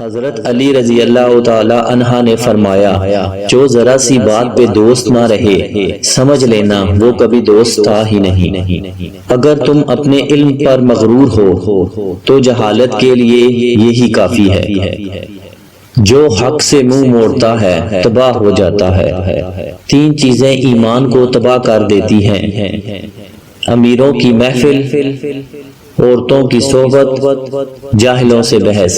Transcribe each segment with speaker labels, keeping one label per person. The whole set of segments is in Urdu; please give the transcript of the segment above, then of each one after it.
Speaker 1: حضرت علی رضی اللہ تعالی عنہ نے فرمایا، جو ذرا سی بات پہ دوست نہ رہے سمجھ لینا وہ کبھی دوست تھا ہی نہیں۔ اگر تم اپنے علم پر مغرور ہو تو جہالت کے لیے یہی کافی ہے۔ جو حق سے منہ موڑتا ہے تباہ ہو جاتا ہے۔ تین چیزیں ایمان کو تباہ کر دیتی ہیں: امیروں کی محفل، عورتوں کی صحبت، جاہلوں سے بحث۔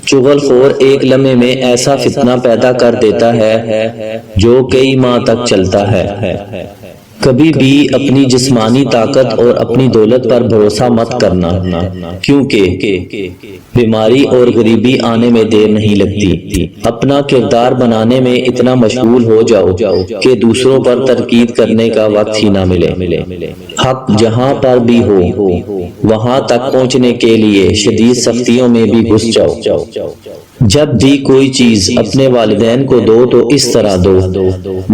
Speaker 1: چغل خور ایک لمحے میں ایسا فتنہ پیدا کر دیتا ہے جو کئی ماہ تک چلتا ہے۔ کبھی بھی اپنی جسمانی طاقت اور اپنی دولت پر بھروسہ مت کرنا، کیونکہ بیماری اور غریبی آنے میں دیر نہیں لگتی۔ اپنا کردار بنانے میں اتنا مشغول ہو جاؤ کہ دوسروں پر تنقید کرنے کا وقت ہی نہ ملے۔ حق جہاں پر بھی ہو وہاں تک پہنچنے کے لیے شدید سختیوں میں بھی گھس جاؤ۔ جب بھی کوئی چیز اپنے والدین کو دو تو اس طرح دو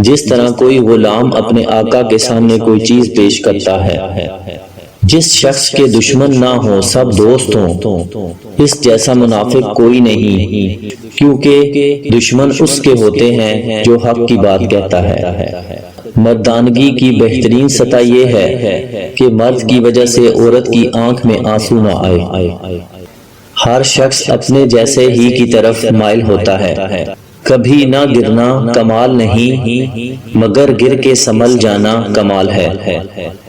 Speaker 1: جس طرح کوئی غلام اپنے آقا کے سامنے کوئی چیز پیش کرتا ہے۔ جس شخص کے دشمن نہ ہوں سب دوست ہوں، اس جیسا منافق کوئی نہیں، کیونکہ دشمن اس کے ہوتے ہیں جو حق کی بات کہتا ہے۔ مردانگی کی بہترین سطح یہ ہے کہ مرد کی وجہ سے عورت کی آنکھ میں آنسو نہ آئے۔ ہر شخص اپنے جیسے ہی کی طرف مائل ہوتا ہے۔ کبھی نہ گرنا کمال نہیں، مگر گر کے سنبھل جانا کمال ہے۔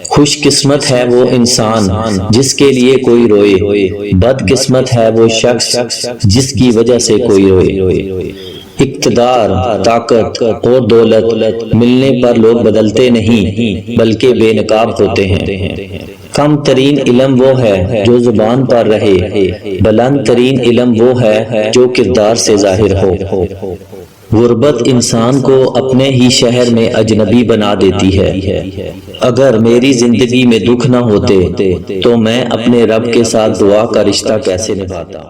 Speaker 1: خوش قسمت ہے وہ انسان جس کے لیے کوئی روئے، بد قسمت ہے وہ شخص جس کی وجہ سے کوئی روئے۔ اقتدار، طاقت اور دولت ملنے پر لوگ بدلتے نہیں بلکہ بے نقاب ہوتے ہیں۔ کم ترین علم وہ ہے جو زبان پر رہے، بلند ترین علم وہ ہے جو کردار سے ظاہر ہو۔ غربت انسان کو اپنے ہی شہر میں اجنبی بنا دیتی ہے۔ اگر میری زندگی میں دکھ نہ ہوتے تو میں اپنے رب کے ساتھ دعا کا رشتہ کیسے نبھاتا۔